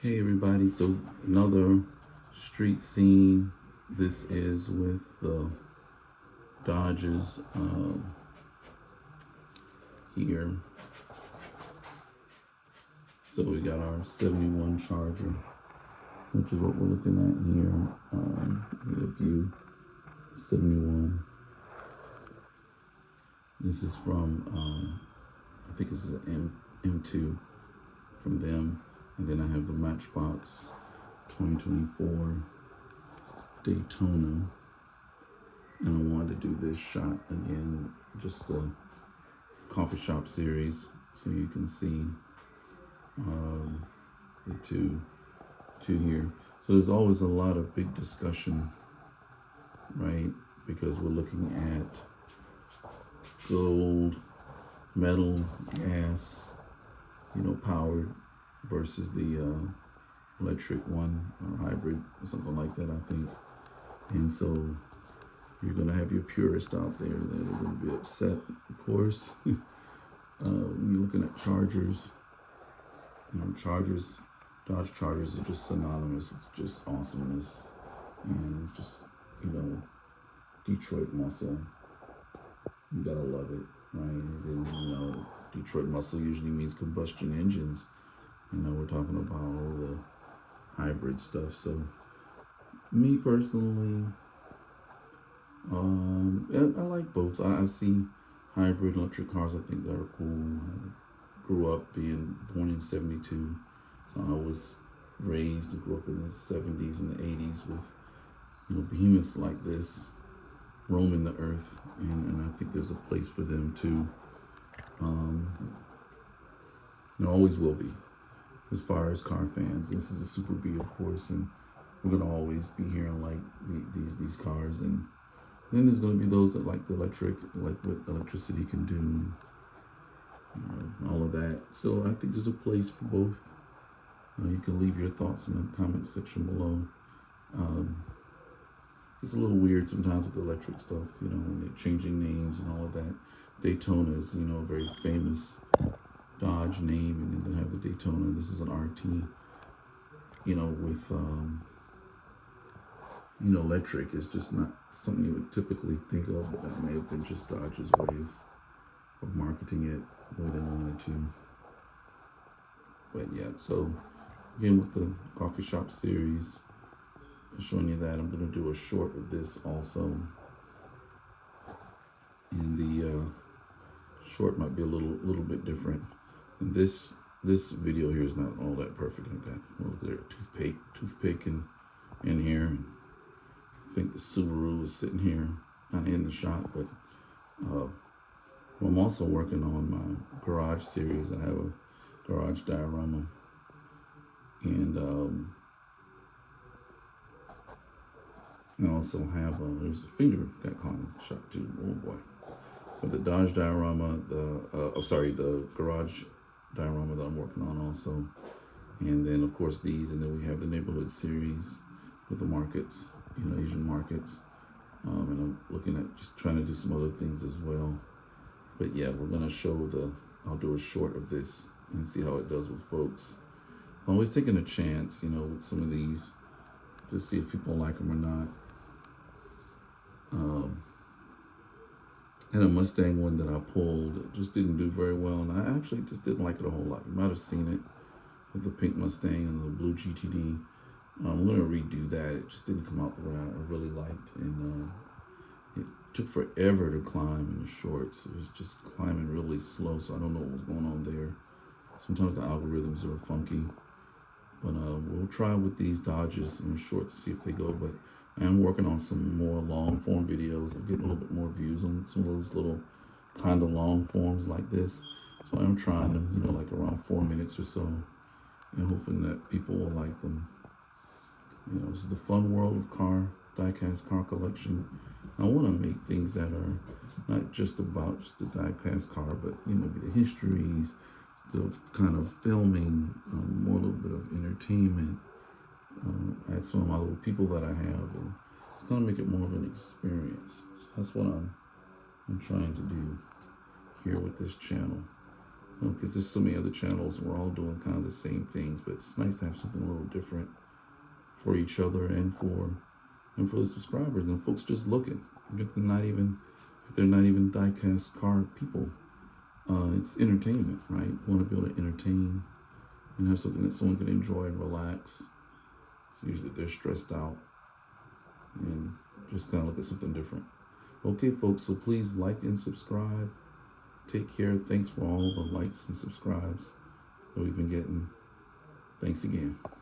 Hey everybody, so another street scene. This is with the Dodgers here. So we got our 71 Charger, which is what we're looking at here. The view 71. This is from, I think this is an M2 from them. And then I have the Matchbox 2024 Daytona. And I wanted to do this shot again, just a coffee shop series, so you can see the two here. So there's always a lot of big discussion, right? Because we're looking at gold, metal, gas, powered versus the electric one or hybrid or something like that, I think. And so you're gonna have your purists out there that are gonna be upset, of course. When you're looking at Chargers, Chargers, Dodge Chargers are just synonymous with just awesomeness and just, Detroit muscle. You gotta love it, right? And then, Detroit muscle usually means combustion engines. We're talking about all the hybrid stuff. So, me personally, I like both. I see hybrid electric cars. I think they're cool. I grew up being born in '72, so I was raised and grew up in the '70s and the '80s with behemoths like this roaming the earth, and I think there's a place for them too. There always will be, as far as car fans. This is a Super B, of course, and we're gonna always be hearing like these cars, and then there's gonna be those that like the electric, like what electricity can do, and all of that. So I think there's a place for both. You can leave your thoughts in the comment section below. It's a little weird sometimes with the electric stuff, when they're changing names and all of that. Daytona is, a very famous Dodge name, and then they have the Daytona. This is an RT, with, electric. It's just not something you would typically think of, but that may have been just Dodge's way of marketing it the way they wanted to. But yeah, so again, with the coffee shop series, I'm showing you that. I'm going to do a short of this also. And the short might be a little bit different. And this video here is not all that perfect. Okay, well, look at there, toothpick in here. And I think the Subaru is sitting here, not in the shot, but I'm also working on my garage series. I have a garage diorama, and I also have there's a finger got caught in the shot too. Oh boy! But the Dodge diorama, the garage diorama that I'm working on also, and then of course these, and then we have the neighborhood series with the markets, Asian markets, and I'm looking at just trying to do some other things as well. But yeah, we're gonna show I'll do a short of this and see how it does with folks. I'm always taking a chance, with some of these, to see if people like them or not. And a Mustang one that I pulled, it just didn't do very well, and I actually just didn't like it a whole lot. You might have seen it with the pink Mustang and the blue GTD. I'm gonna redo that. It just didn't come out the way I really liked, and it took forever to climb in the shorts. It was just climbing really slow, so I don't know what was going on there. Sometimes the algorithms are funky, but we'll try with these Dodges in the shorts to see if they go. But I am working on some more long form videos. I'm getting a little bit more views on some of those little kind of long forms like this. So I'm trying them, like around 4 minutes or so, and hoping that people will like them. This is the fun world of diecast car collection. I want to make things that are not just about just the diecast car, but maybe the histories, the kind of filming, more a little bit of entertainment. Add some of my little people that I have, and it's gonna make it more of an experience. So that's what I'm trying to do here with this channel. Because there's so many other channels and we're all doing kind of the same things, but it's nice to have something a little different for each other and for the subscribers and folks just looking. If they're not even diecast car people, it's entertainment, right? You want to be able to entertain and have something that someone can enjoy and relax. Usually if they're stressed out, and just kind of look at something different. Okay, folks, so please like and subscribe. Take care. Thanks for all the likes and subscribes that we've been getting. Thanks again.